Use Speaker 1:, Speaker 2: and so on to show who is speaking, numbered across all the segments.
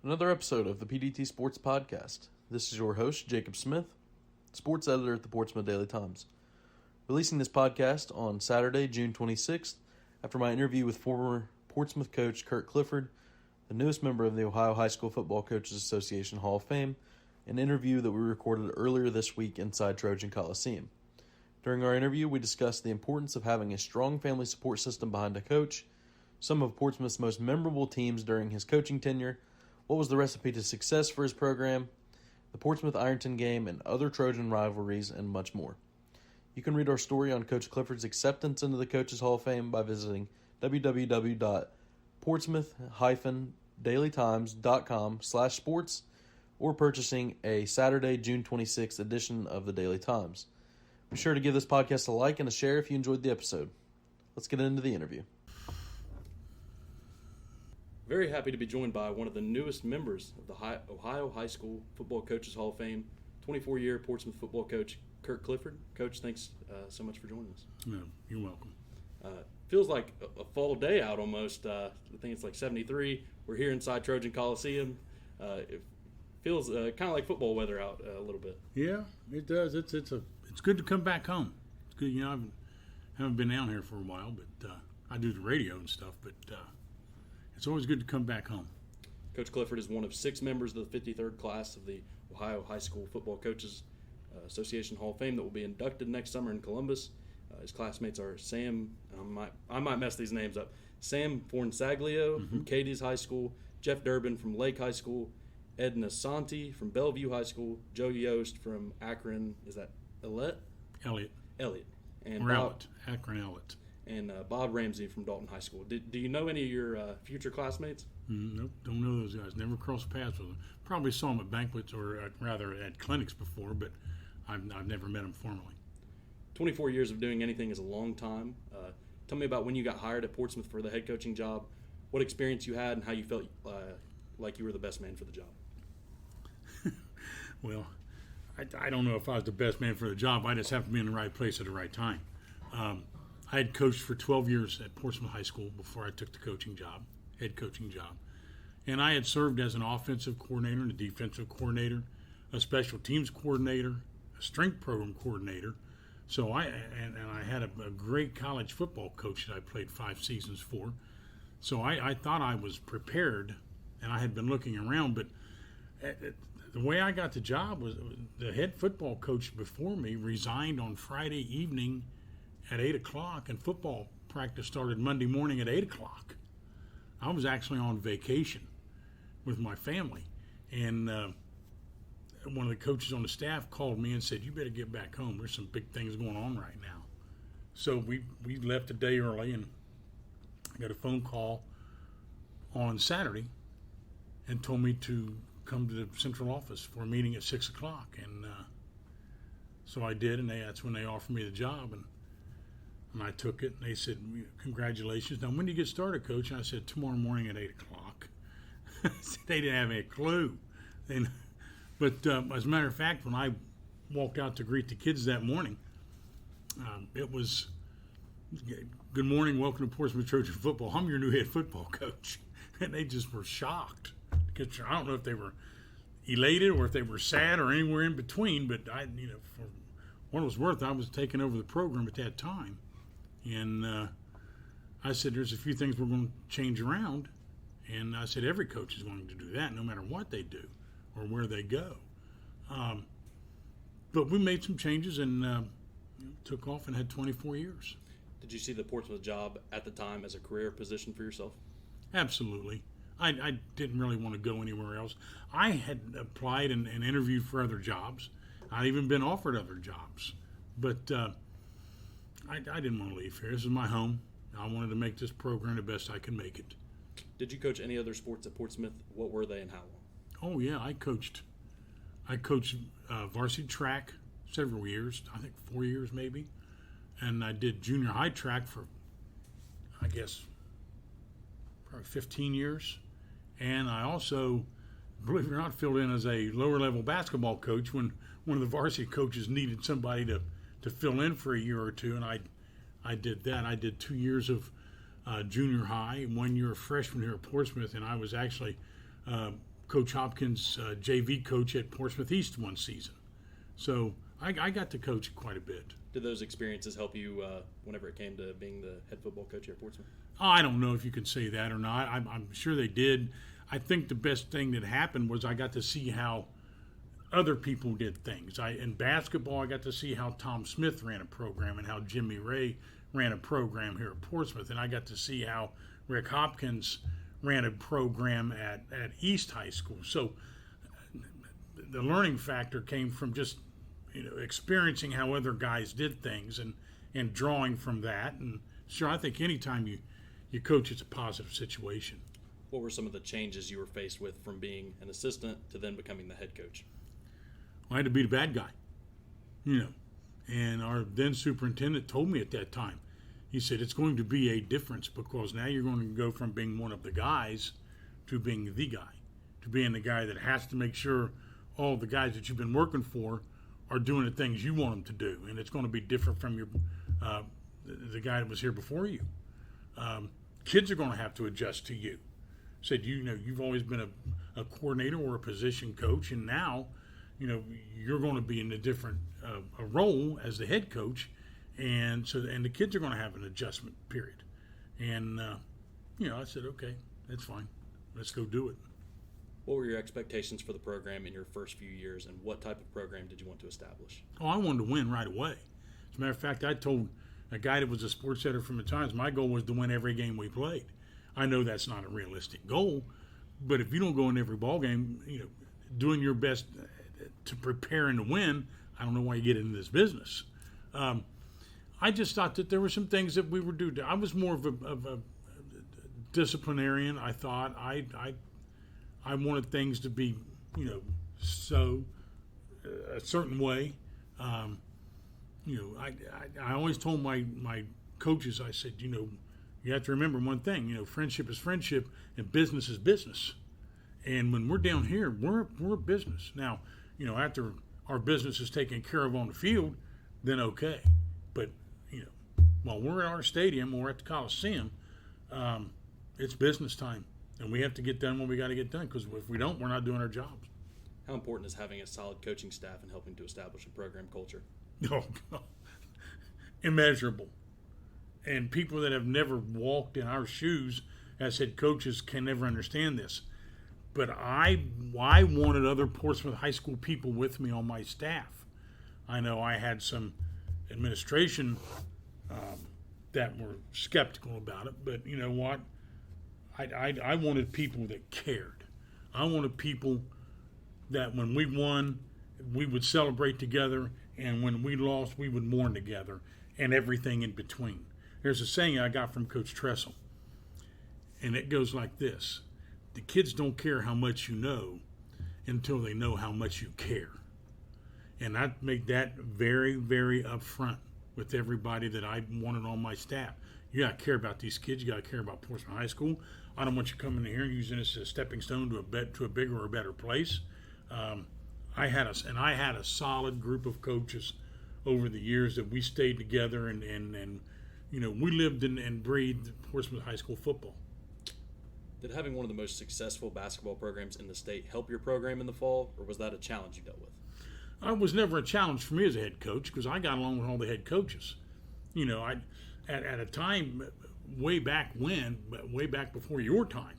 Speaker 1: Another episode of the PDT Sports Podcast. This is your host, Jacob Smith, sports editor at the Portsmouth Daily Times. Releasing this podcast on Saturday, June 26th, after my interview with former Portsmouth coach Curt Clifford, the newest member of the Ohio High School Football Coaches Association Hall of Fame, an interview that we recorded earlier this week inside Trojan Coliseum. During our interview, we discussed the importance of having a strong family support system behind a coach, some of Portsmouth's most memorable teams during his coaching tenure, what was the recipe to success for his program, the Portsmouth-Ironton game, and other Trojan rivalries, and much more. You can read our story on Coach Clifford's acceptance into the Coaches Hall of Fame by visiting www.portsmouth-dailytimes.com/sports or purchasing a Saturday, June 26th edition of the Daily Times. Be sure to give this podcast a like and a share if you enjoyed the episode. Let's get into the interview. Very happy to be joined by one of the newest members of the Ohio High School Football Coaches Hall of Fame, 24-year Portsmouth football coach, Curt Clifford. Coach, thanks so much for joining us.
Speaker 2: No, you're welcome.
Speaker 1: Feels like a fall day out almost. I think it's like 73. We're here inside Trojan Coliseum. It feels kind of like football weather out a little bit.
Speaker 2: Yeah, it does. It's good to come back home. It's good. You know, I haven't been down here for a while, but I do the radio and stuff, but it's always good to come back home.
Speaker 1: Coach Clifford is one of 6 members of the 53rd class of the Ohio High School Football Coaches Association Hall of Fame that will be inducted next summer in Columbus. His classmates are Sam, I might mess these names up, Sam Fornsaglio from Cadiz High School, Jeff Durbin from Lake High School, Ed Nasanti from Bellevue High School, Joe Yost from Akron, is that Elliott. And Bob,
Speaker 2: Akron Elliott.
Speaker 1: And Bob Ramsey from Dalton High School. Do you know any of your future classmates?
Speaker 2: Nope, don't know those guys. Never crossed paths with them. Probably saw them at banquets or rather at clinics before, but I've never met them formally.
Speaker 1: 24 years of doing anything is a long time. Tell me about when you got hired at Portsmouth for the head coaching job, what experience you had, and how you felt like you were the best man for the job.
Speaker 2: Well, I don't know if I was the best man for the job. I just have to be in the right place at the right time. I had coached for 12 years at Portsmouth High School before I took the head coaching job. And I had served as an offensive coordinator and a defensive coordinator, a special teams coordinator, a strength program coordinator. So I had a great college football coach that I played 5 seasons for. So I thought I was prepared, and I had been looking around. But the way I got the job was the head football coach before me resigned on Friday evening at 8 o'clock, and football practice started Monday morning at 8 o'clock. I was actually on vacation with my family, and one of the coaches on the staff called me and said, "You better get back home. There's some big things going on right now." So we left a day early, and I got a phone call on Saturday and told me to come to the central office for a meeting at 6 o'clock. And so I did, and that's when they offered me the job, and I took it, and they said, "Congratulations. Now, when do you get started, Coach?" And I said, "Tomorrow morning at 8 o'clock. They didn't have any clue. But as a matter of fact, when I walked out to greet the kids that morning, it was, "Good morning, welcome to Portsmouth Trojan football. I'm your new head football coach." And they just were shocked. Because I don't know if they were elated or if they were sad or anywhere in between, but for what it was worth, I was taking over the program at that time. And I said, "There's a few things we're going to change around." And I said, every coach is going to do that, no matter what they do or where they go. But we made some changes and took off and had 24 years.
Speaker 1: Did you see the Portsmouth job at the time as a career position for yourself?
Speaker 2: Absolutely. I didn't really want to go anywhere else. I had applied and interviewed for other jobs. I'd even been offered other jobs. But I didn't want to leave here. This is my home. I wanted to make this program the best I could make it.
Speaker 1: Did you coach any other sports at Portsmouth? What were they and how long?
Speaker 2: Oh, yeah. I coached varsity track several years, I think 4 years maybe. And I did junior high track for, I guess, probably 15 years. And I also, believe it or not, filled in as a lower-level basketball coach when one of the varsity coaches needed somebody to fill in for a year or two, and I did that. I did 2 years of junior high, 1 year of freshman here at Portsmouth, and I was actually Coach Hopkins' JV coach at Portsmouth East one season. So I got to coach quite a bit.
Speaker 1: Did those experiences help you whenever it came to being the head football coach here at Portsmouth?
Speaker 2: I don't know if you can say that or not. I'm sure they did. I think the best thing that happened was I got to see how other people did things. In basketball, I got to see how Tom Smith ran a program and how Jimmy Ray ran a program here at Portsmouth. And I got to see how Rick Hopkins ran a program at East High School. So the learning factor came from just experiencing how other guys did things and drawing from that. And sure, I think anytime you coach, it's a positive situation.
Speaker 1: What were some of the changes you were faced with from being an assistant to then becoming the head coach?
Speaker 2: I had to be the bad guy, and our then superintendent told me at that time, he said, it's going to be a difference because now you're going to go from being one of the guys to being the guy, to being the guy that has to make sure all the guys that you've been working for are doing the things you want them to do, and it's going to be different from the guy that was here before you. Kids are going to have to adjust to you. Said, you've always been a coordinator or a position coach, and now, you're going to be in a different a role as the head coach, and the kids are going to have an adjustment period. And I said, okay, that's fine, let's go do it.
Speaker 1: What were your expectations for the program in your first few years, and what type of program did you want to establish?
Speaker 2: Oh, I wanted to win right away. As a matter of fact, I told a guy that was a sports editor from the Times, my goal was to win every game we played. I know that's not a realistic goal, but if you don't go in every ball game, doing your best to prepare and to win, I don't know why you get into this business. I just thought that there were some things that we were doing. I was more of a disciplinarian. I thought I wanted things to be, so a certain way. I always told my coaches, I said, you have to remember one thing, friendship is friendship and business is business. And when we're down here, we're a business. Now, after our business is taken care of on the field, then okay. But, while we're at our stadium or at the Coliseum, it's business time. And we have to get done what we got to get done, because if we don't, we're not doing our jobs.
Speaker 1: How important is having a solid coaching staff and helping to establish a program culture?
Speaker 2: Oh, God. Immeasurable. And people that have never walked in our shoes as head coaches can never understand this. But I wanted other Portsmouth high school people with me on my staff. I know I had some administration that were skeptical about it, but you know what? I wanted people that cared. I wanted people that when we won, we would celebrate together, and when we lost, we would mourn together, and everything in between. There's a saying I got from Coach Tressel, and it goes like this: the kids don't care how much you know until they know how much you care. And I make that very, very upfront with everybody that I wanted on my staff. You got to care about these kids. You got to care about Portsmouth High School. I don't want you coming in here and using this as a stepping stone to a bigger or a better place. I had a solid group of coaches over the years that we stayed together, and we lived and breathed Portsmouth High School football.
Speaker 1: Did having one of the most successful basketball programs in the state help your program in the fall, or was that a challenge you dealt with?
Speaker 2: It was never a challenge for me as a head coach, because I got along with all the head coaches. At a time way back before your time,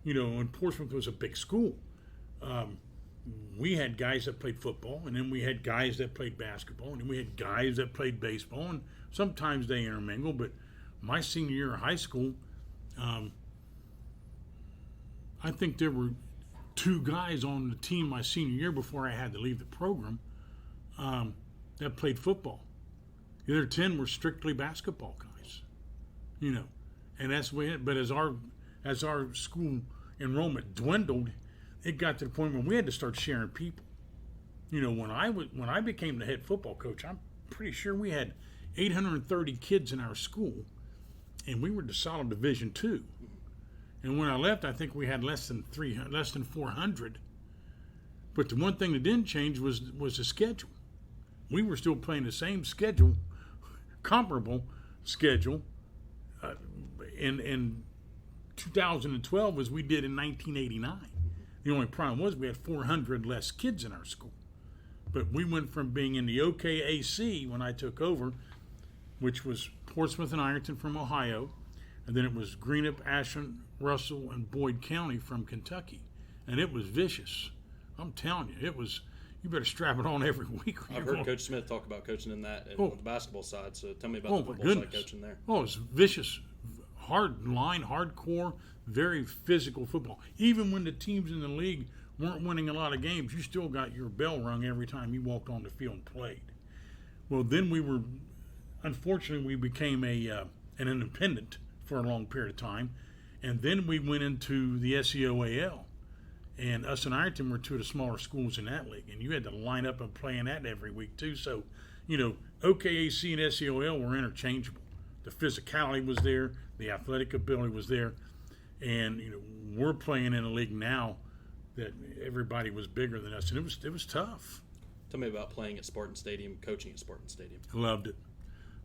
Speaker 2: when Portsmouth was a big school, we had guys that played football, and then we had guys that played basketball, and then we had guys that played baseball, and sometimes they intermingle. But my senior year of high school, I think there were 2 guys on the team my senior year before I had to leave the program that played football. The other 10 were strictly basketball guys, and that's the way it. But as our school enrollment dwindled, it got to the point where we had to start sharing people. When I became the head football coach, I'm pretty sure we had 830 kids in our school, and we were the solid Division II. And when I left, I think we had less than 400. But the one thing that didn't change was the schedule. We were still playing the same schedule, comparable schedule, in 2012 as we did in 1989. The only problem was we had 400 less kids in our school. But we went from being in the OKAC when I took over, which was Portsmouth and Ironton from Ohio, and then it was Greenup, Ashland, Russell, and Boyd County from Kentucky. And it was vicious. I'm telling you, it was. You better strap it on every week.
Speaker 1: I've heard Coach Smith talk about coaching in that on the basketball side. So tell me about the football side coaching there.
Speaker 2: Oh, it's vicious, hard line, hardcore, very physical football. Even when the teams in the league weren't winning a lot of games, you still got your bell rung every time you walked on the field and played. Well, then unfortunately, we became an independent for a long period of time, and then we went into the SEOAL. And us and Ironton were two of the smaller schools in that league. And you had to line up and play in that every week, too. So, OKAC and SEOL were interchangeable. The physicality was there. The athletic ability was there. And, we're playing in a league now that everybody was bigger than us. And it was tough.
Speaker 1: Tell me about playing at Spartan Stadium, coaching at Spartan Stadium.
Speaker 2: I loved it.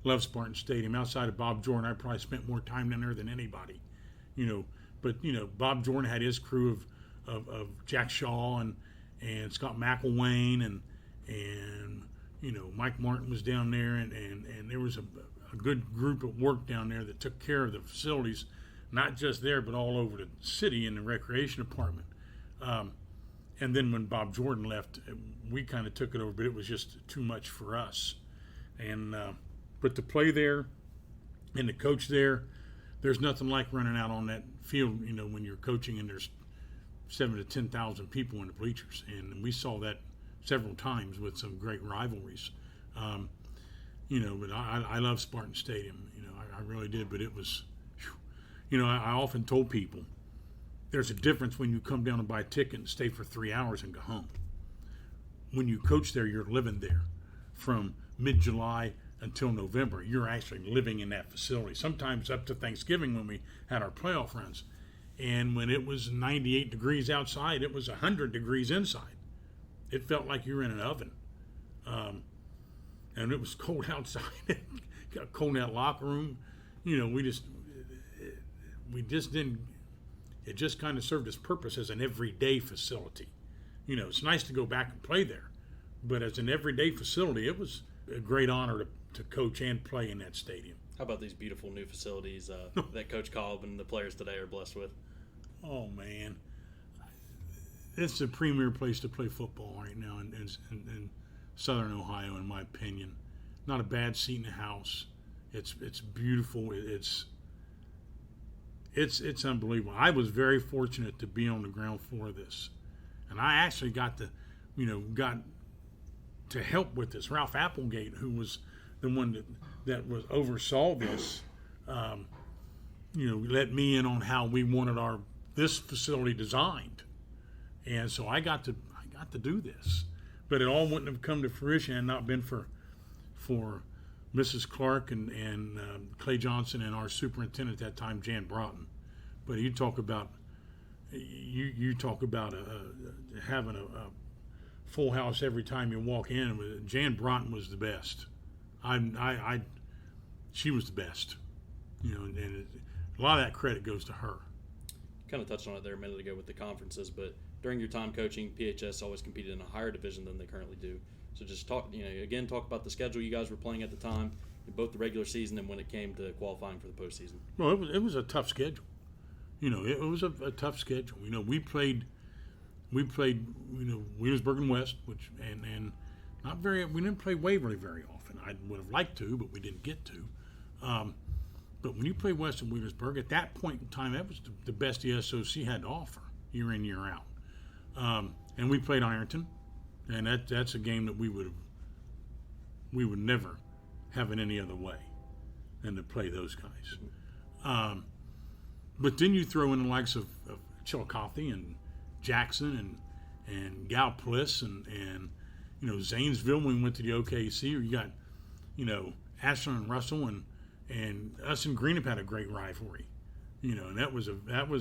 Speaker 2: Loved Spartan Stadium. Outside of Bob Jordan, I probably spent more time down there than anybody. But Bob Jordan had his crew of Jack Shaw and Scott McElwain and Mike Martin was down there and there was a good group at work down there that took care of the facilities, not just there but all over the city in the recreation department. And then when Bob Jordan left, we kind of took it over, but it was just too much for us. And but to play there and to coach there's nothing like running out on that field, when you're coaching and there's 7,000 to 10,000 people in the bleachers, and we saw that several times with some great rivalries. But I love Spartan Stadium. I really did. But it was, I often told people there's a difference when you come down and buy a ticket and stay for 3 hours and go home. When you coach there, you're living there from mid-July until November. You're actually living in that facility. Sometimes up to Thanksgiving when we had our playoff runs. And when it was 98 degrees outside, it was 100 degrees inside. It felt like you were in an oven. And it was cold outside. Got cold in that locker room. We just didn't, it just kind of served its purpose as an everyday facility. It's nice to go back and play there. But as an everyday facility, it was a great honor to coach and play in that stadium.
Speaker 1: How about these beautiful new facilities that Coach Cobb and the players today are blessed with?
Speaker 2: Oh, man. It's the premier place to play football right now in Southern Ohio, in my opinion. Not a bad seat in the house. It's beautiful. It's unbelievable. I was very fortunate to be on the ground floor of this. And I actually got to help with this. Ralph Applegate, who was the one that was oversaw this, let me in on how we wanted this facility designed, and so I got to do this. But it all wouldn't have come to fruition had not been for Mrs. Clark and Clay Johnson and our superintendent at that time, Jan Broughton. But you talk about having a full house every time you walk in. Jan Broughton was the best. She was the best, and a lot of that credit goes to her.
Speaker 1: Kind of touched on it there a minute ago with the conferences, but during your time coaching, PHS always competed in a higher division than they currently do. So just talk about the schedule you guys were playing at the time, in both the regular season and when it came to qualifying for the postseason.
Speaker 2: Well, it was a tough schedule. It was a tough schedule. We played Williamsburg and West, which and not very. We didn't play Waverly very often. I would have liked to, but we didn't get to. But when you play West and Williamsburg, at that point in time, that was the best the SOC had to offer year in, year out. And we played Ironton, and that's a game that we would never have it any other way than to play those guys. But then you throw in the likes of Chillicothe and Jackson and Gallipolis and Zanesville when we went to the OKC. You got Ashland and Russell and us and Greenup had a great rivalry. And that was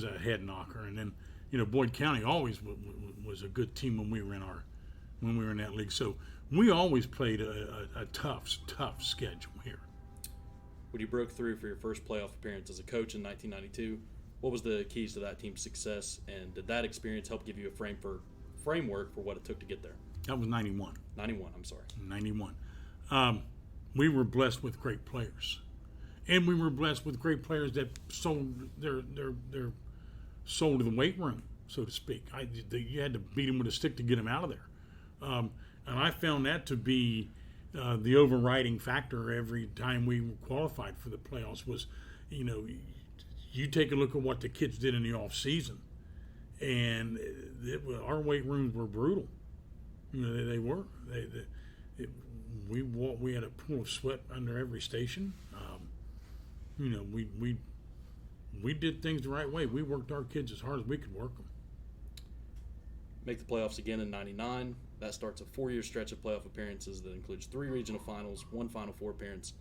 Speaker 2: a head knocker. And then Boyd County always was a good team when we were in that league. So we always played a tough schedule here.
Speaker 1: When you broke through for your first playoff appearance as a coach in 1992, What was the keys to that team's success, and did that experience help give you a framework for what it took to get there?
Speaker 2: That was 91.
Speaker 1: 91, I'm sorry.
Speaker 2: 91. We were blessed with great players. And we were blessed with great players that sold their soul to the weight room, so to speak. You had to beat them with a stick to get them out of there. And I found that to be the overriding factor every time we qualified for the playoffs was, you take a look at what the kids did in the off season, and our weight rooms were brutal. They were. We had a pool of sweat under every station. We did things the right way. We worked our kids as hard as we could work them.
Speaker 1: Make the playoffs again in 99. That starts a 4-year stretch of playoff appearances that includes 3 regional finals, 1 Final Four appearance.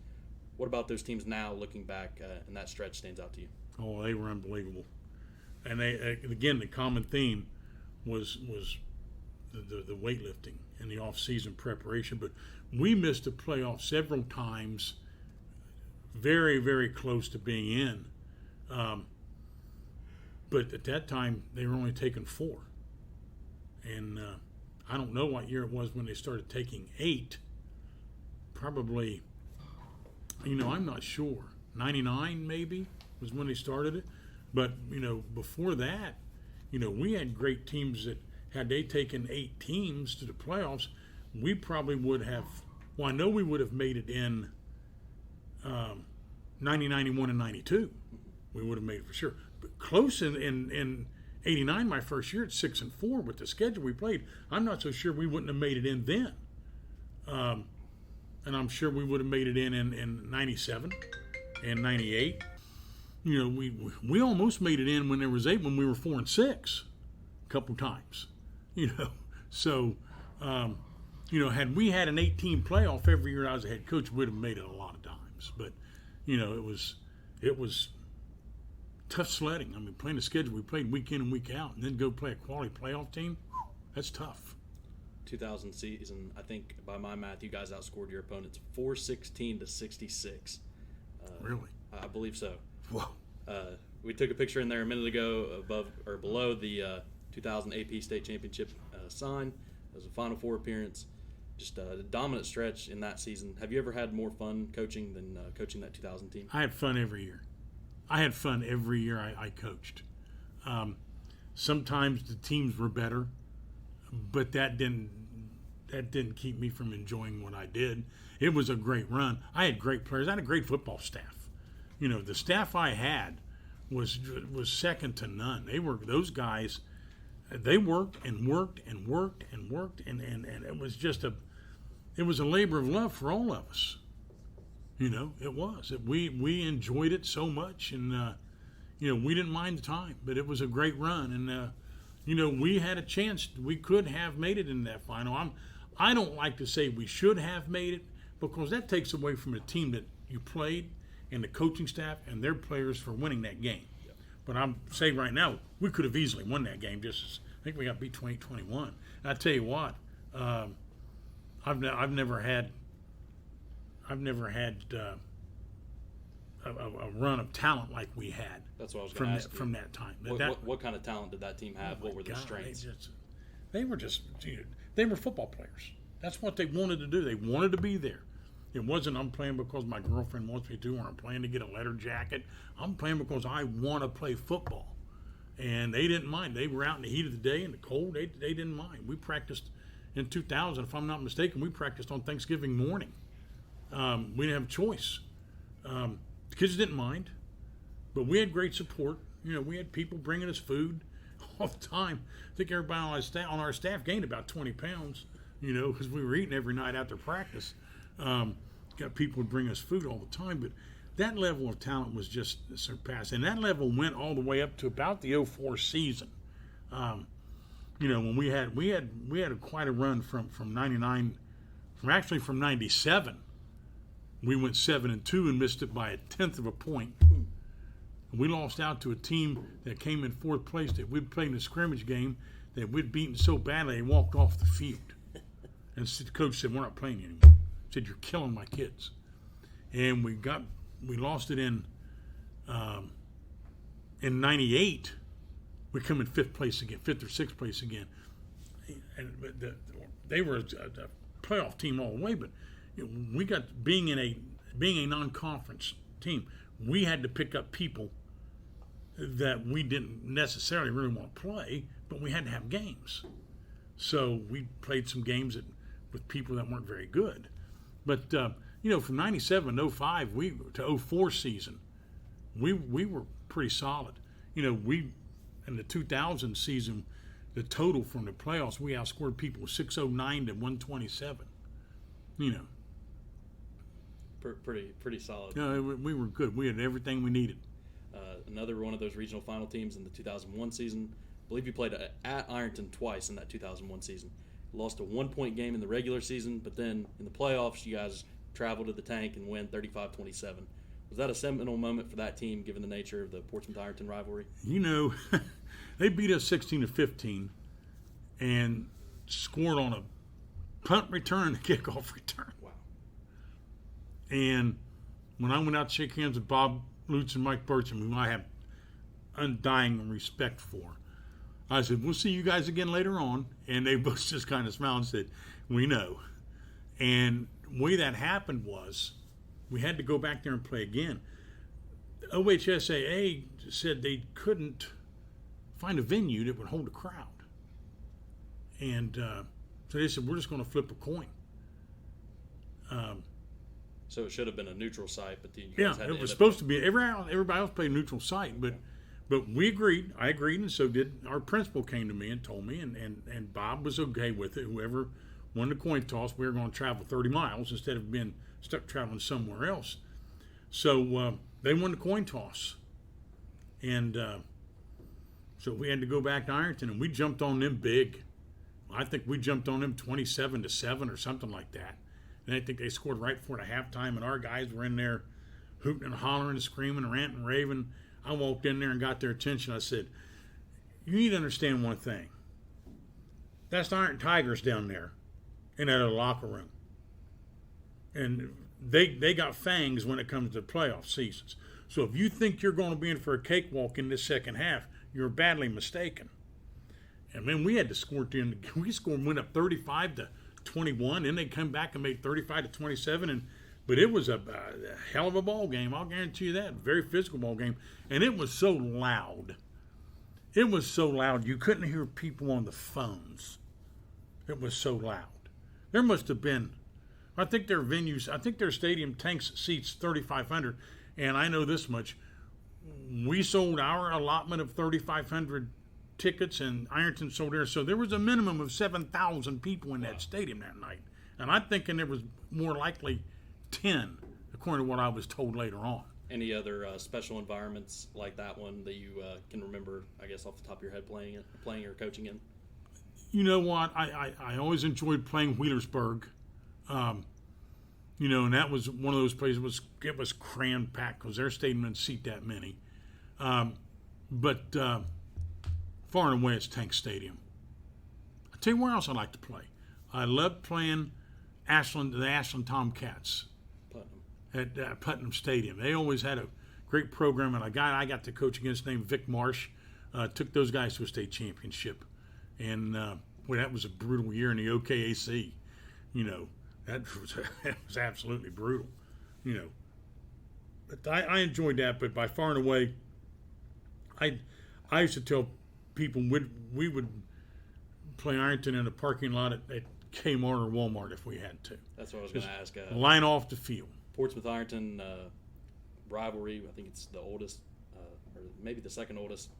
Speaker 1: What about those teams now, looking back, and that stretch stands out to you?
Speaker 2: Oh, they were unbelievable. And again, the common theme was the weightlifting and the off-season preparation. But we missed the playoffs several times, very, very close to being in. But at that time, they were only taking 4. And I don't know what year it was when they started taking 8. Probably, I'm not sure. 99 maybe was when they started it. But, before that, we had great teams that had they taken 8 teams to the playoffs, we probably would have, I know we would have made it in 90, 91, and 92. We would have made it for sure. But close in 89, my first year at 6-4 with the schedule we played, I'm not so sure we wouldn't have made it in then. And I'm sure we would have made it in 97 and 98. We almost made it in when there was 8 when we were 4-6 a couple times. So had we had an 18 playoff every year I was a head coach, we'd have made it a lot of times. But it was tough sledding. I mean, playing the schedule we played week in and week out, and then go play a quality playoff team, that's tough.
Speaker 1: 2000 season, I think by my math, you guys outscored your opponents 416-66.
Speaker 2: Really?
Speaker 1: I believe so.
Speaker 2: Whoa.
Speaker 1: We took a picture in there a minute ago above or below the 2000 AP State Championship sign. It was a Final Four appearance. Just a dominant stretch in that season. Have you ever had more fun coaching than coaching that 2000 team?
Speaker 2: I had fun every year. I coached. Sometimes the teams were better, but that didn't keep me from enjoying what I did. It was a great run. I had great players. I had a great football staff. The staff I had was second to none. Those guys. They worked and worked and worked and worked, and it was just it was a labor of love for all of us. It was. We enjoyed it so much, and we didn't mind the time, but it was a great run, and we had a chance. We could have made it in that final. I don't like to say we should have made it because that takes away from the team that you played and the coaching staff and their players for winning that game. Yep. But I'm saying right now we could have easily won that game. I think we got beat 20-21. And I tell you what, I've never had a run of talent like we had.
Speaker 1: That's what I was going to ask you.
Speaker 2: From that time.
Speaker 1: What kind of talent did that team have? What were their strengths?
Speaker 2: They were football players. That's what they wanted to do. They wanted to be there. It wasn't I'm playing because my girlfriend wants me to, or I'm playing to get a letter jacket. I'm playing because I want to play football. And they didn't mind. They were out in the heat of the day in the cold. They didn't mind. We practiced in 2000, if I'm not mistaken, we practiced on Thanksgiving morning. We didn't have a choice. The kids didn't mind, but we had great support. We had people bringing us food all the time. I think everybody on our staff gained about 20 pounds, because we were eating every night after practice. Got people would bring us food all the time, but that level of talent was just surpassed. And that level went all the way up to about the 04 season. When we had quite a run from 99, from 97. We went 7-2 and missed it by a 1/10 of a point. We lost out to a team that came in 4th place that we'd played in a scrimmage game that we'd beaten so badly they walked off the field. And the coach said, "We're not playing anymore." He said, "You're killing my kids." And we lost it in In '98, we come in fifth or sixth place again. And they were a playoff team all the way, but we got being a non-conference team, we had to pick up people that we didn't necessarily really want to play, but we had to have games. So we played some games with people that weren't very good. But from '97 to '05 to '04 season, we were pretty solid. We in the 2000 season, the total from the playoffs, we outscored people 609 to 127.
Speaker 1: Pretty solid.
Speaker 2: We were good. We had everything we needed.
Speaker 1: Another one of those regional final teams in the 2001 season. I believe you played at Ironton twice in that 2001 season. You lost a 1-point game in the regular season, but then in the playoffs, you guys traveled to the tank and win 35-27. Was that a seminal moment for that team, given the nature of the Portsmouth-Ironton rivalry?
Speaker 2: They beat us 16-15 and scored on a punt return and a kickoff return.
Speaker 1: Wow.
Speaker 2: And when I went out to shake hands with Bob Lutz and Mike Burcham, whom I have undying respect for, I said, we'll see you guys again later on. And they both just kind of smiled and said, we know. And the way that happened was we had to go back there and play again. OHSAA said they couldn't find a venue that would hold a crowd. And so they said, we're just going to flip a coin.
Speaker 1: So it should have been a neutral site, but you guys had
Speaker 2: it was supposed to be. Everybody else played a neutral site, but we agreed. I agreed, and so did our principal. Came to me and told me, and Bob was okay with it. Whoever won the coin toss, we were going to travel 30 miles instead of being stuck traveling somewhere else. So they won the coin toss, and so we had to go back to Ironton, and we jumped on them big. I think we jumped on them 27-7 or something like that. And I think they scored right before the halftime, and our guys were in there hooting and hollering and screaming and ranting and raving. I walked in there and got their attention. I said, you need to understand one thing. That's the Iron Tigers down there in that locker room. And they got fangs when it comes to playoff seasons. So if you think you're going to be in for a cakewalk in this second half, you're badly mistaken. And then we had to score went up 35-21, then they come back and made 35-27, but it was a hell of a ball game. I'll guarantee you that. Very physical ball game, and it was so loud. It was so loud you couldn't hear people on the phones. It was so loud. There must have been, I think their stadium seats 3,500, and I know this much. We sold our allotment of 3,500 tickets, and Ironton sold theirs. So there was a minimum of 7,000 people in that stadium that night. And I'm thinking there was more likely 10, according to what I was told later on.
Speaker 1: Any other special environments like that one that you can remember, I guess, off the top of your head playing or coaching in?
Speaker 2: You know what? I always enjoyed playing Wheelersburg. And that was one of those places. It was crammed packed because their stadium didn't seat that many. But far and away, it's Tank Stadium. I'll tell you where else I like to play. I loved playing the Ashland Tomcats at Putnam Stadium. They always had a great program, and a guy I got to coach against named Vic Marsh took those guys to a state championship. And that was a brutal year in the OKAC. That was absolutely brutal. But I enjoyed that. But by far and away, I used to tell people we would play Ironton in a parking lot at Kmart or Walmart if we had to.
Speaker 1: That's what I was going to ask.
Speaker 2: Line off the field.
Speaker 1: Portsmouth-Ironton rivalry, I think it's the oldest, or maybe the second oldest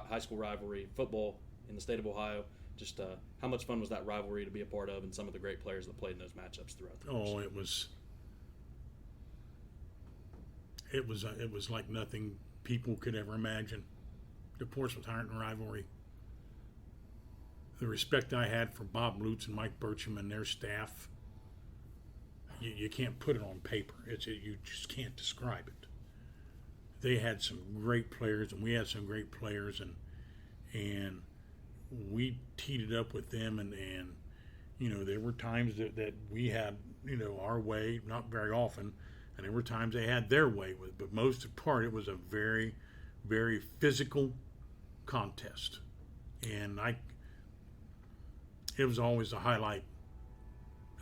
Speaker 1: high school rivalry football in the state of Ohio. Just how much fun was that rivalry to be a part of, and some of the great players that played in those matchups throughout the course?
Speaker 2: Oh, it was like nothing people could ever imagine. The Portsmouth-Ironton rivalry. The respect I had for Bob Lutz and Mike Burcham and their staff, you can't put it on paper. You just can't describe it. They had some great players, and we had some great players, and we teed it up with them, and there were times that we had our way, not very often, and there were times they had their way with. But most of the part, it was a very, very physical contest. And it was always a highlight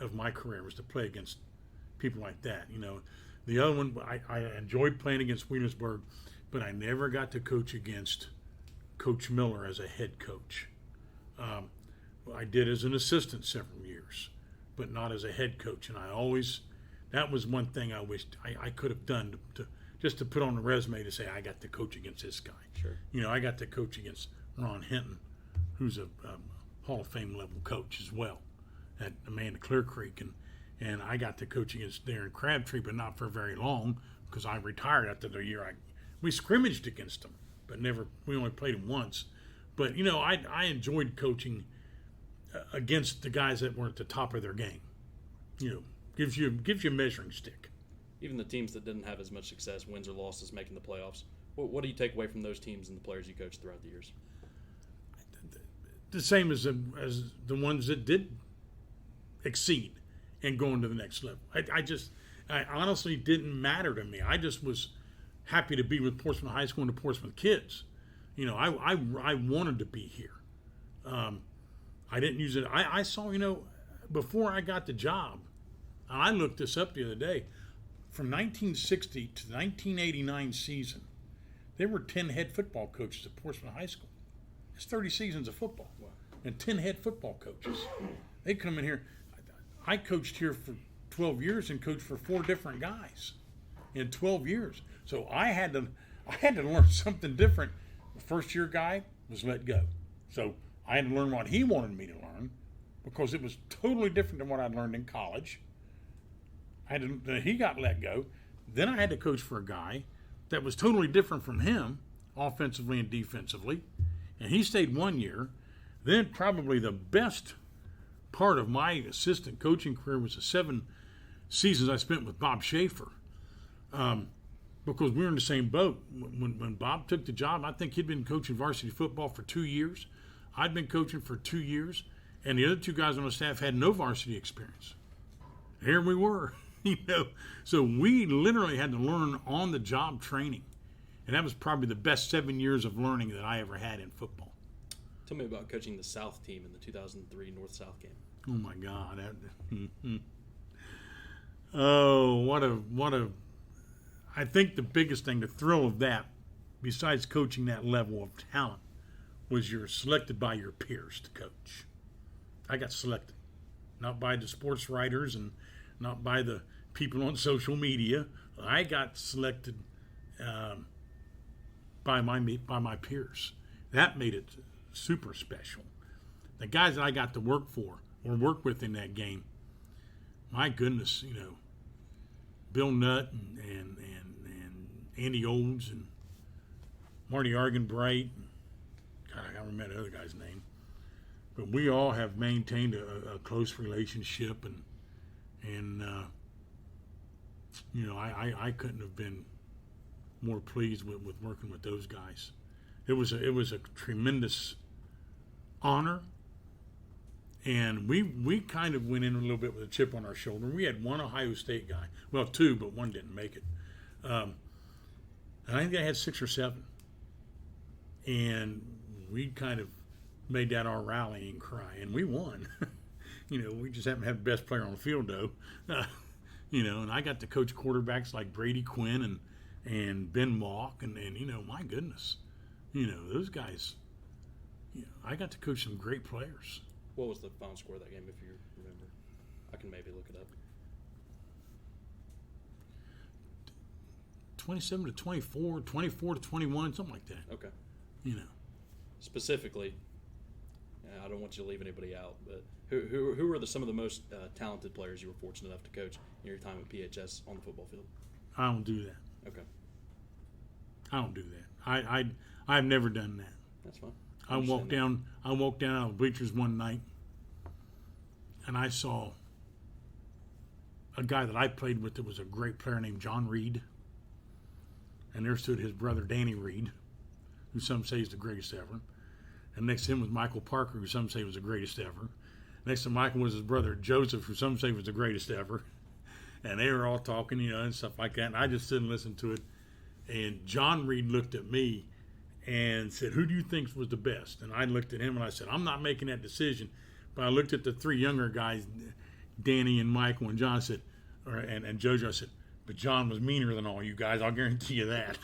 Speaker 2: of my career was to play against people like that. The other one, I enjoyed playing against Williamsburg, but I never got to coach against Coach Miller as a head coach. I did as an assistant several years, but not as a head coach. And that was one thing I wished I could have done to put on the resume to say I got to coach against this guy.
Speaker 1: Sure.
Speaker 2: I got to coach against Ron Hinton, who's a Hall of Fame level coach as well at Amanda Clear Creek, and I got to coach against Darren Crabtree, but not for very long because I retired after the year. We scrimmaged against him, but we only played him once. But I enjoyed coaching against the guys that were at the top of their game. Gives you a measuring stick.
Speaker 1: Even the teams that didn't have as much success, wins or losses, making the playoffs. What do you take away from those teams and the players you coached throughout the years?
Speaker 2: The same as the ones that did exceed and go into the next level. I honestly didn't matter to me. I just was happy to be with Portsmouth High School and the Portsmouth kids. I wanted to be here. I didn't use it. I saw, before I got the job, and I looked this up the other day, from 1960 to the 1989 season, there were 10 head football coaches at Portsmouth High School. It's 30 seasons of football.
Speaker 1: Wow.
Speaker 2: And 10 head football coaches. They come in here. I coached here for 12 years and coached for 4 different guys in 12 years. So I had to learn something different. The first year guy was let go. So I had to learn what he wanted me to learn because it was totally different than what I'd learned in college. He got let go. Then I had to coach for a guy that was totally different from him, offensively and defensively. And he stayed 1 year. Then probably the best part of my assistant coaching career was the 7 seasons I spent with Bob Schaefer. Because we were in the same boat. When Bob took the job, I think he'd been coaching varsity football for 2 years. I'd been coaching for 2 years. And the other 2 guys on the staff had no varsity experience. Here we were. So we literally had to learn on-the-job training. And that was probably the best 7 years of learning that I ever had in football.
Speaker 1: Tell me about coaching the South team in the 2003 North-South game.
Speaker 2: Oh, my God. Oh, what a... I think the biggest thing, the thrill of that, besides coaching that level of talent, was you're selected by your peers to coach. I got selected. Not by the sports writers and not by the people on social media. I got selected by my peers. That made it super special. The guys that I got to work for or work with in that game, my goodness, Bill Nutt and Andy Olds and Marty Argenbright. God, I can't remember the other guy's name. But we all have maintained a close relationship, and I couldn't have been more pleased with working with those guys. It was a tremendous honor, and we kind of went in a little bit with a chip on our shoulder. We had one Ohio State guy, well 2, but one didn't make it. And I think I had 6 or 7, and we kind of made that our rallying cry, and we won. We just happened to have the best player on the field, though. And I got to coach quarterbacks like Brady Quinn and Ben Mock, and my goodness, those guys. I got to coach some great players.
Speaker 1: What was the final score of that game, if you remember? I can maybe look it up.
Speaker 2: 27-24, 24-21, something like that.
Speaker 1: Okay.
Speaker 2: You know.
Speaker 1: Specifically, I don't want you to leave anybody out, but who were some of the most talented players you were fortunate enough to coach in your time at PHS on the football field?
Speaker 2: I don't do that.
Speaker 1: Okay.
Speaker 2: I don't do that. I've never done that.
Speaker 1: That's fine.
Speaker 2: I walked down out of the bleachers one night, and I saw a guy that I played with that was a great player named John Reed. And there stood his brother Danny Reed, who some say is the greatest ever. And next to him was Michael Parker, who some say was the greatest ever. Next to Michael was his brother Joseph, who some say was the greatest ever. And they were all talking, and stuff like that. And I just stood and listened to it. And John Reed looked at me and said, "Who do you think was the best?" And I looked at him and I said, "I'm not making that decision." But I looked at the three younger guys, Danny and Michael and John, said, and JoJo. I said, "But John was meaner than all you guys. I'll guarantee you that."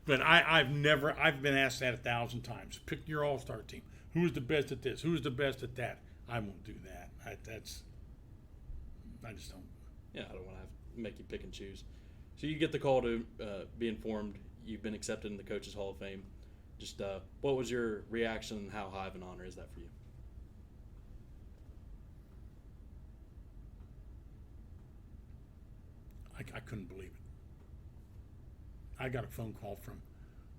Speaker 2: But I've been asked that 1,000 times. Pick your all-star team. Who is the best at this? Who is the best at that? I won't do that. I just don't.
Speaker 3: Yeah, I don't want to have to make you pick and choose. So you get the call to be informed you've been accepted in the Coaches Hall of Fame. Just what was your reaction and how high of an honor is that for you?
Speaker 2: I couldn't believe it. I got a phone call from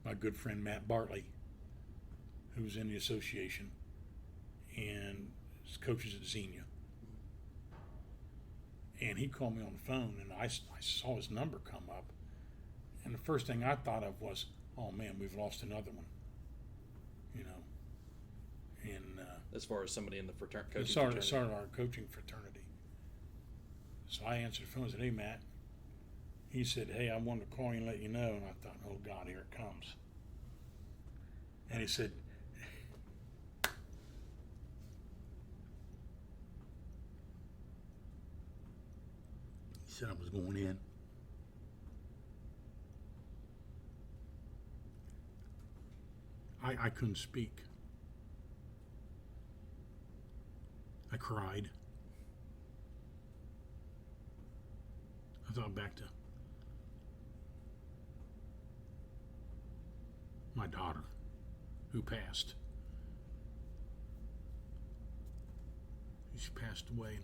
Speaker 2: my good friend Matt Bartley, who's in the association and coaches at Xenia. And he called me on the phone, and I saw his number come up. And the first thing I thought of was, oh, man, we've lost another one. You know. And
Speaker 3: as far as somebody in the coaching fraternity.
Speaker 2: Started our coaching fraternity. So I answered the phone and said, "Hey, Matt." He said, "Hey, I wanted to call you and let you know." And I thought, oh, God, here it comes. And he said, I was going in. I couldn't speak. I cried. I thought back to my daughter who passed. She passed away in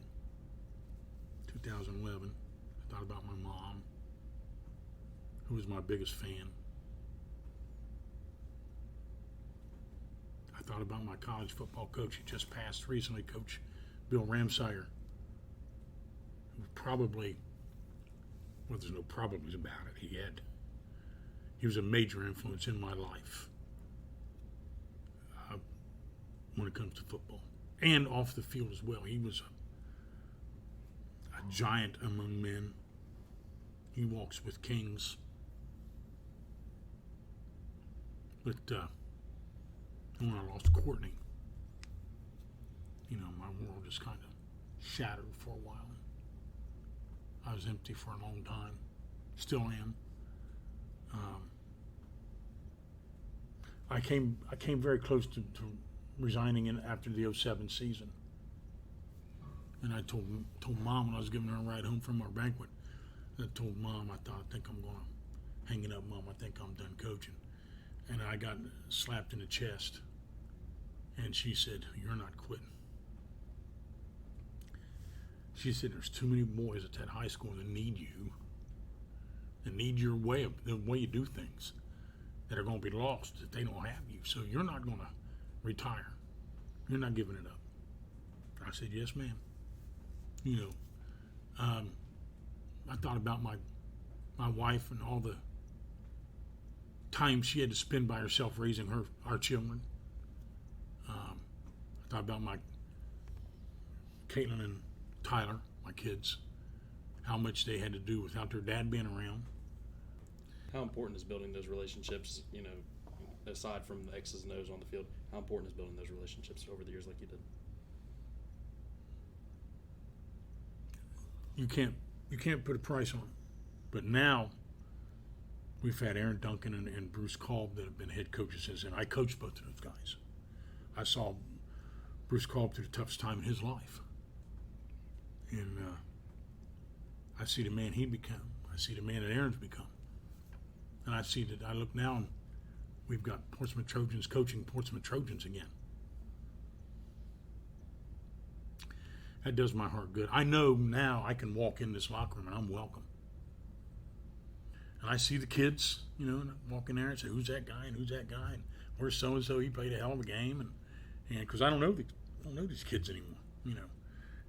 Speaker 2: 2011. I thought about my mom, who was my biggest fan. I thought about my college football coach who just passed recently, Coach Bill Ramsire, who probably, well, there's no problems about it. He was a major influence in my life when it comes to football and off the field as well. He was a giant among men. He walks with kings. But when I lost Courtney, you know, my world just kind of shattered for a while. I was empty for a long time. Still am. I came very close to resigning after the 2007 season. And I told Mom when I was giving her a ride home from our banquet, I told Mom, I think I'm going to hang it up, Mom. I think I'm done coaching. And I got slapped in the chest. And she said, "You're not quitting." She said, "There's too many boys at that high school that need you, that need the way you do things, that are going to be lost if they don't have you. So you're not going to retire. You're not giving it up." I said, "Yes, ma'am." You know, I thought about my wife and all the time she had to spend by herself raising our children. I thought about my Caitlin and Tyler, my kids, how much they had to do without their dad being around.
Speaker 3: How important is building those relationships, you know, aside from the X's and O's on the field, how important is building those relationships over the years like you did? You can't put a price on it. But now we've had Aaron Duncan and Bruce Kolb that have been head coaches since then. I coached both of those guys. I saw Bruce Kolb through the toughest time in his life. And I see the man he become. I see the man that Aaron's become. And I see that I look now and we've got Portsmouth Trojans coaching Portsmouth Trojans again. That does my heart good. I know now I can walk in this locker room and I'm welcome. And I see the kids, you know, and I walk in there and say, "Who's that guy? And who's that guy? And where's so-and-so? He played a hell of a game." And because I don't know these kids anymore, you know.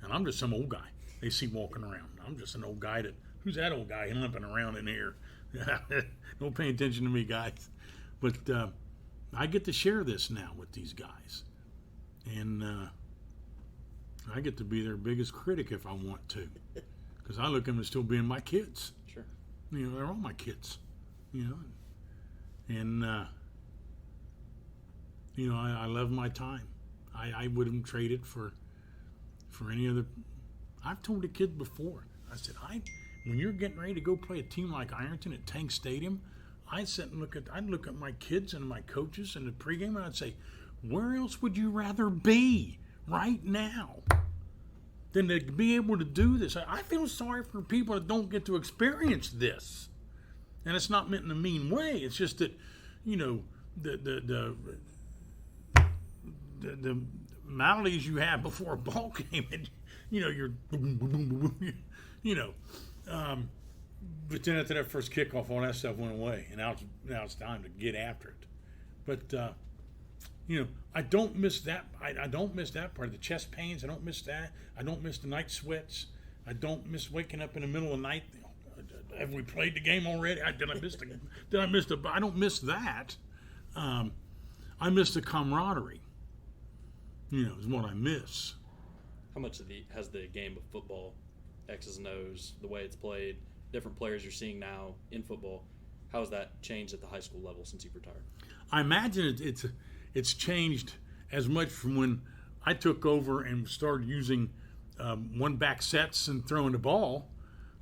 Speaker 3: And I'm just some old guy they see walking around. I'm just an old guy who's that old guy limping around in here? Don't pay attention to me, guys. But I get to share this now with these guys. And I get to be their biggest critic if I want to. Because I look at them as still being my kids. Sure.
Speaker 2: You know, they're all my kids.
Speaker 3: you know, and you know, I love my time. I wouldn't trade it for any other. I've told the kids before. I said, when you're getting ready to go play a team like Ironton at Tank Stadium, I'd look at my kids and my coaches in the pregame, and I'd say, where else would you rather be right now than to be able to do this? I feel sorry for people that don't get to experience this, and it's not meant in a mean way. It's just that, you know, the maladies you have before a ball game, and you know, you're boom, boom, boom, boom, boom, you know. But then after that first kickoff, all that stuff went away, and now it's time to get after it. But you know, I don't miss that. I don't miss that part of the chest pains. I don't miss that. I don't miss the night sweats. I don't miss waking up in the middle of the night. Have we played the game already? Did I miss the? I don't miss that. I miss the camaraderie. You know, is what I miss.
Speaker 1: How much has the game of football, X's and O's, the way it's played, different players you're seeing now in football, how has that changed at the high school level since you've retired?
Speaker 3: I imagine it's changed as much from when I took over and started using one-back sets and throwing the ball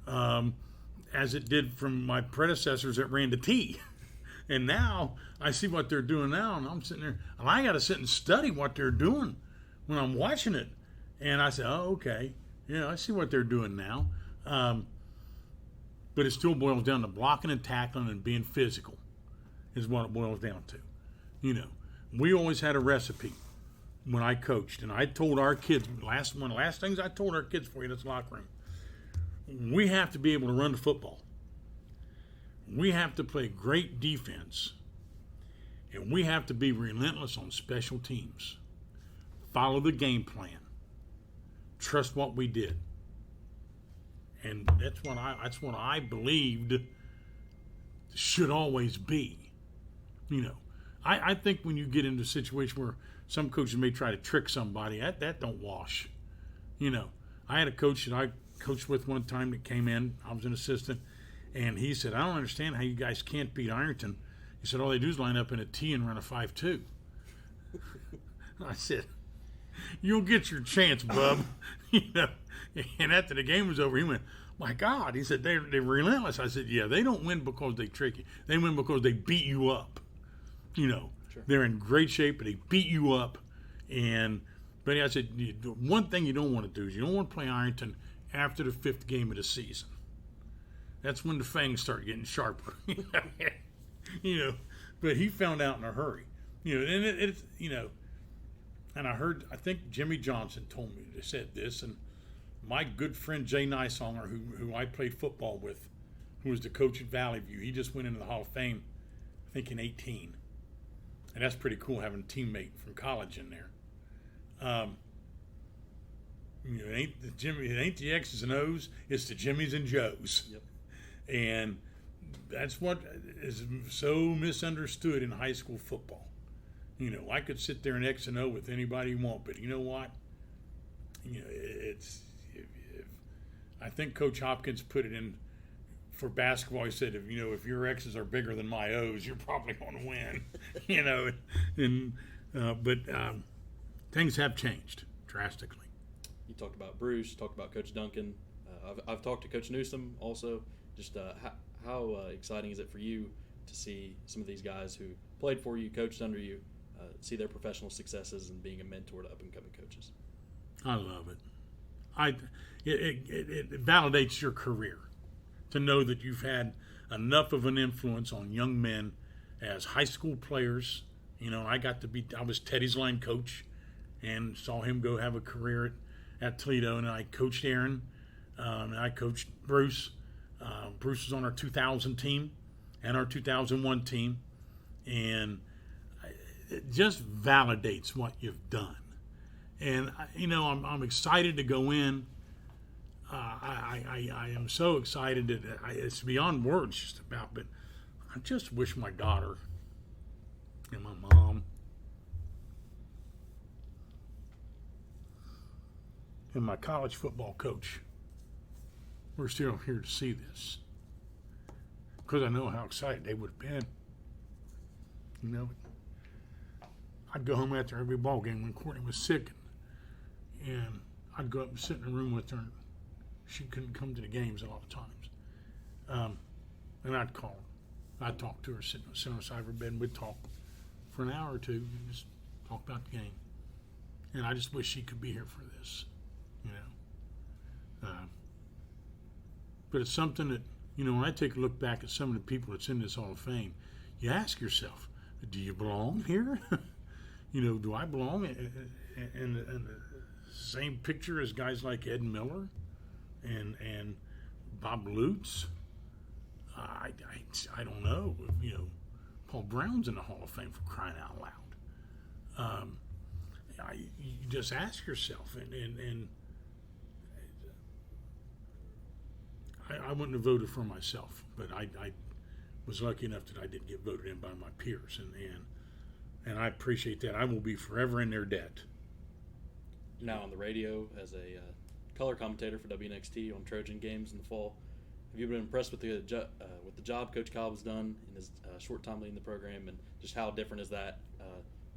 Speaker 3: as it did from my predecessors that ran the T. And now I see what they're doing now, and I'm sitting there, and I got to sit and study what they're doing when I'm watching it. And I say, oh, okay, yeah, I see what they're doing now. But it still boils down to blocking and tackling and being physical is what it boils down to. You know, we always had a recipe when I coached, and I told our kids, one of the last things I told our kids for you in this locker room, we have to be able to run the football. We have to play great defense, and we have to be relentless on special teams. Follow the game plan. Trust what we did. And that's what I believed should always be. You know, I think when you get into a situation where some coaches may try to trick somebody, that don't wash. You know, I had a coach that I coached with one time that came in. I was an assistant. And he said, I don't understand how you guys can't beat Ironton. He said, all they do is line up in a T and run a 5-2. I said, you'll get your chance, bub. You know. And after the game was over, he went, my God. He said, they're relentless. I said, yeah, they don't win because they trick you. They win because they beat you up. You know, sure. They're in great shape, but they beat you up. But I said, one thing you don't want to do is you don't want to play Ironton after the 5th game of the season. That's when the fangs start getting sharper, you know. But he found out in a hurry, you know. And it's you know, and I think Jimmy Johnson told me, they said this, and my good friend Jay Nysonger, who I played football with, who was the coach at Valley View, he just went into the Hall of Fame, I think in 2018, and that's pretty cool having a teammate from college in there. You know, it ain't the X's and O's, it's the Jimmys and Joes.
Speaker 1: Yep.
Speaker 3: And that's what is so misunderstood in high school football. You know, I could sit there and X and O with anybody you want, but you know what? You know, I think Coach Hopkins put it in for basketball. He said, if your X's are bigger than my O's, you're probably going to win. You know, but things have changed drastically.
Speaker 1: You talked about Bruce, talked about Coach Duncan. I've talked to Coach Newsom also. Just how exciting is it for you to see some of these guys who played for you, coached under you, see their professional successes and being a mentor to up-and-coming coaches?
Speaker 3: I love it. It validates your career to know that you've had enough of an influence on young men as high school players. You know, I was Teddy's line coach and saw him go have a career at Toledo, and I coached Aaron, and I coached Bruce. Bruce was on our 2000 team and our 2001 team, and it just validates what you've done. And you know, I'm excited to go in. I am so excited that it's beyond words just about. But I just wish my daughter and my mom and my college football coach were still here to see this. because I know how excited they would have been. You know, I'd go home after every ball game when Courtney was sick, and I'd go up and sit in the room with her. She couldn't come to the games a lot of times. And I'd call her. I'd talk to her, sit on the side of her bed, and we'd talk for an hour or two, and just talk about the game. And I just wish she could be here for this, you know. But it's something that, you know, when I take a look back at some of the people that's in this Hall of Fame, you ask yourself, do you belong here? You know, do I belong in the same picture as guys like Ed Miller and Bob Lutz? I don't know. You know, Paul Brown's in the Hall of Fame, for crying out loud. You just ask yourself, and I wouldn't have voted for myself, but I was lucky enough that I did get voted in by my peers, and I appreciate that. I will be forever in their debt.
Speaker 1: Now on the radio as a color commentator for WNXT on Trojan games in the fall, have you been impressed with the job Coach Cobb has done in his short time leading the program, and just how different is that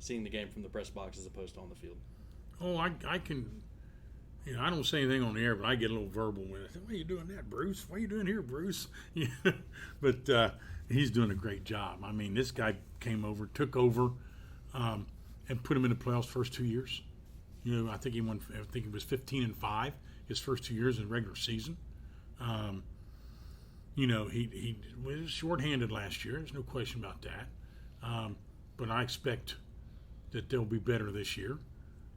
Speaker 1: seeing the game from the press box as opposed to on the field?
Speaker 3: Oh, I can, you know, I don't say anything on the air, but I get a little verbal when I say, "Why are you doing that, Bruce? What are you doing here, Bruce?" Yeah. But he's doing a great job. I mean, this guy came over, took over, and put him in the playoffs first 2 years. You know, I think he was 15-5 his first 2 years in the regular season. You know, he was shorthanded last year. There's no question about that. But I expect that they'll be better this year.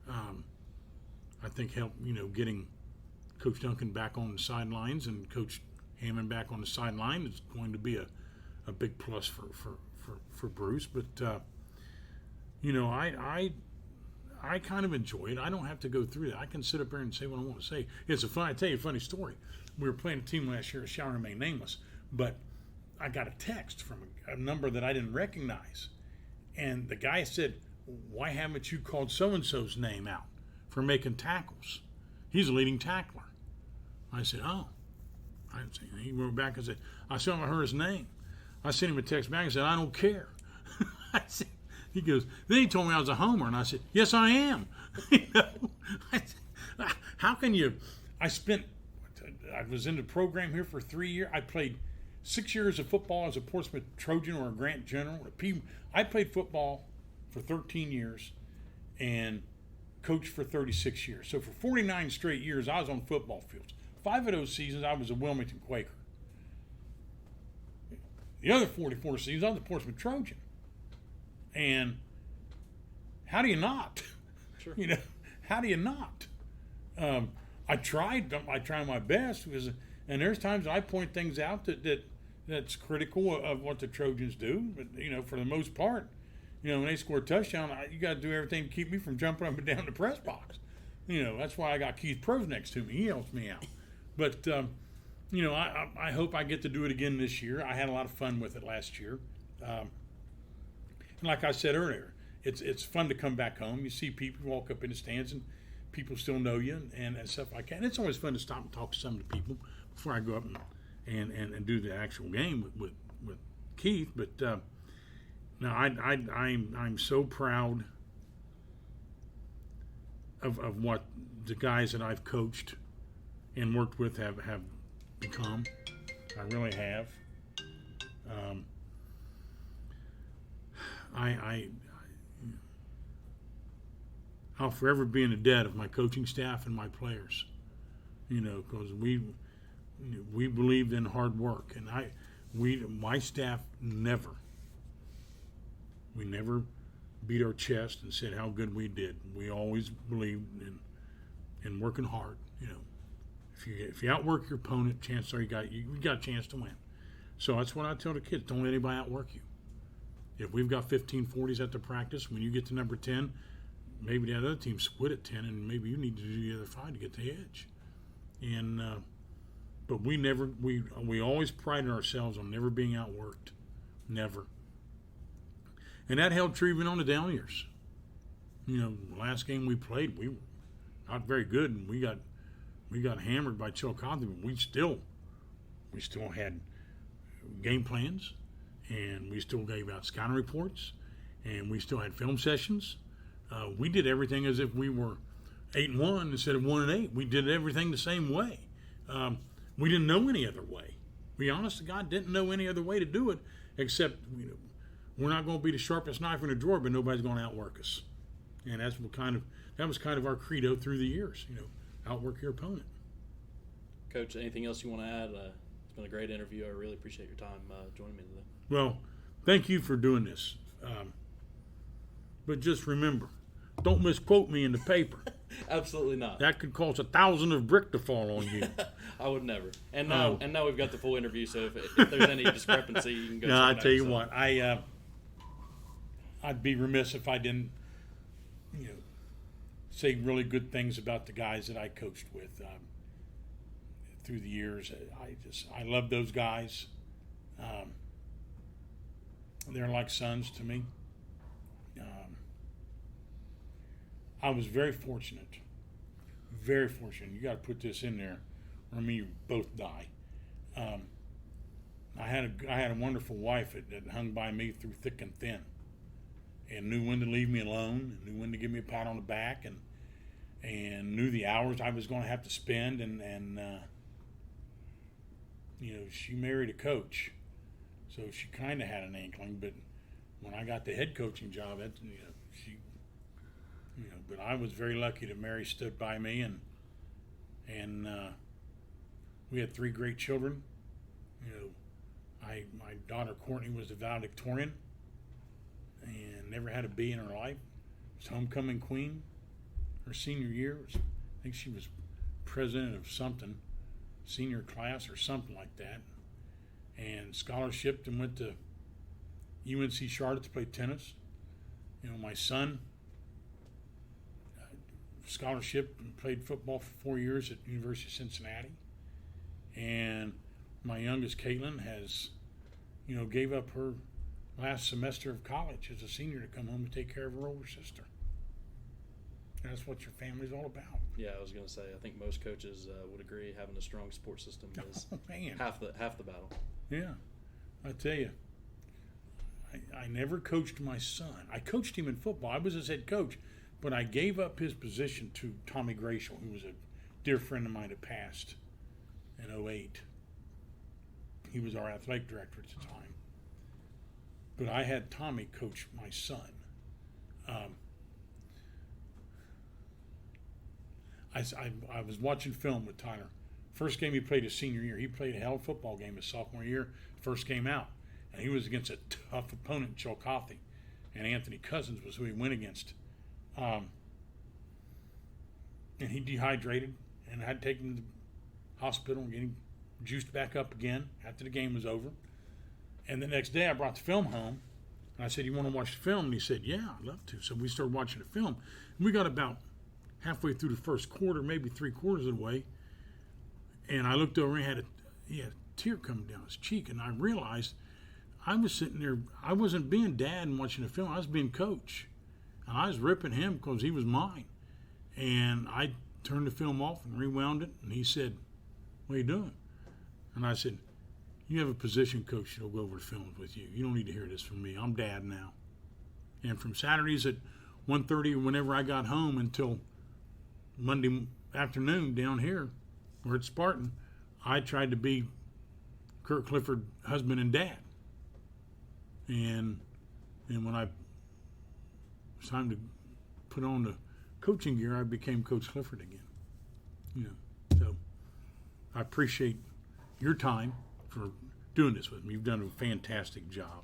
Speaker 3: I think getting Coach Duncan back on the sidelines and Coach Hammond back on the sideline is going to be a big plus for Bruce. But you know, I kind of enjoy it. I don't have to go through that. I can sit up there and say what I want to say. I tell you a funny story. We were playing a team last year, shall remain nameless, but I got a text from a number that I didn't recognize. And the guy said, "Why haven't you called so-and-so's name out for making tackles? He's a leading tackler." I said, "Oh." I didn't say anything. He wrote back and said, "I saw him, I heard his name." I sent him a text back and said, "I don't care." He goes, then he told me I was a homer, and I said, "Yes, I am." You know? I said, how can you? I was in the program here for 3 years. I played 6 years of football as a Portsmouth Trojan or a Grant General. I played football for 13 years and coached for 36 years. So for 49 straight years, I was on football fields. 5 of those seasons, I was a Wilmington Quaker. The other 44 seasons, I was a Portsmouth Trojan. And how do you not?
Speaker 1: Sure.
Speaker 3: You know, how do you not? I try my best, and there's times I point things out that's critical of what the Trojans do. But you know, for the most part, you know, when they score a touchdown, you got to do everything to keep me from jumping up and down the press box. You know, that's why I got Keith Prose next to me. He helps me out. But you know, I hope I get to do it again this year. I had a lot of fun with it last year. And like I said earlier, it's fun to come back home. You see people walk up in the stands and people still know you and stuff like that. And it's always fun to stop and talk to some of the people before I go up and do the actual game with Keith. But no, I'm so proud of what the guys that I've coached and worked with have become. I really have. I'll forever be in the debt of my coaching staff and my players, you know, because we believed in hard work, and my staff never beat our chest and said how good we did. We always believed in working hard. You know, if you outwork your opponent, chances are you got a chance to win. So that's what I tell the kids: don't let anybody outwork you. If we've got 15-40s at the practice, when you get to number 10, maybe the other team split at 10, and maybe you need to do the other 5 to get the edge. And but we always prided ourselves on never being outworked, never. And that held true even on the down years. You know, the last game we played, we were not very good, and we got hammered by Chillicothe, but we still had
Speaker 2: game plans, and we still gave out scouting reports, and we still had film sessions. We did everything as if we were 8-1 instead of 1-8. We did everything the same way. We didn't know any other way. We, honest to God, didn't know any other way to do it, except we're not going to be the sharpest knife in the drawer, but nobody's going to outwork us. And that was kind of our credo through the years. Outwork your opponent.
Speaker 1: Coach, anything else you want to add? It's been a great interview. I really appreciate your time joining me today.
Speaker 2: Well, thank you for doing this. But just remember, don't misquote me in the paper.
Speaker 1: Absolutely not.
Speaker 2: That could cause 1,000 of brick to fall on you.
Speaker 1: I would never. And now we've got the full interview, so if there's any discrepancy, you can go.
Speaker 2: No, I tell you what, I'd be remiss if I didn't, say really good things about the guys that I coached with through the years. I love those guys. They're like sons to me. I was very fortunate. Very fortunate. You got to put this in there, or you both die. I had a wonderful wife that hung by me through thick and thin, and knew when to leave me alone, and knew when to give me a pat on the back, and knew the hours I was going to have to spend, and she married a coach, so she kind of had an inkling. But when I got the head coaching job, but I was very lucky that Mary stood by me, and we had 3 great children. My daughter Courtney was a valedictorian and never had a B in her life. Was homecoming queen her senior year. I think she was president of something, senior class or something like that, and scholarshiped and went to UNC Charlotte to play tennis. My son scholarship and played football for 4 years at University of Cincinnati, and my youngest Caitlin has gave up her last semester of college as a senior to come home and take care of her older sister. That's what your family's all about.
Speaker 1: Yeah, I was going to say, I think most coaches would agree having a strong support system is half the battle.
Speaker 2: Yeah, I tell you, I never coached my son. I coached him in football. I was his head coach. But I gave up his position to Tommy Gratial, who was a dear friend of mine that passed in 2008. He was our athletic director at the time. But I had Tommy coach my son. I was watching film with Tyler. First game he played his senior year. He played a hell of a football game his sophomore year, first game out. And he was against a tough opponent, Chillicothe. And Anthony Cousins was who he went against. And he dehydrated, and I had to take him to the hospital and get him juiced back up again after the game was over. And the next day I brought the film home, and I said, "You want to watch the film?" And he said, "Yeah, I'd love to." So we started watching the film, and we got about halfway through the first quarter, maybe 3/4 of the way, and I looked over and he had a tear coming down his cheek, and I realized I was sitting there, I wasn't being dad and watching the film, I was being coach. And I was ripping him because he was mine. And I turned the film off and rewound it. And he said, "What are you doing?" And I said, "You have a position coach that'll go over the films with you. You don't need to hear this from me. I'm dad now." And from Saturdays at 1:30 or whenever I got home until Monday afternoon down here, or at Spartan, I tried to be Curt Clifford husband and dad. And when it was time to put on the coaching gear, I became Coach Clifford again. So I appreciate your time for doing this with me. You've done a fantastic job.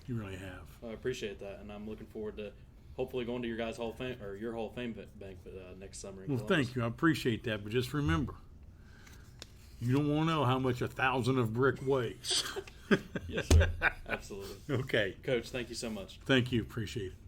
Speaker 2: You really have.
Speaker 1: I appreciate that, and I'm looking forward to hopefully going to your guys' Hall of Fame or your Hall of Fame banquet next summer.
Speaker 2: Well, thank you. I appreciate that, but just remember, you don't want to know how much 1,000 of brick weighs.
Speaker 1: Yes, sir. Absolutely.
Speaker 2: Okay.
Speaker 1: Coach, thank you so much.
Speaker 2: Thank you. Appreciate it.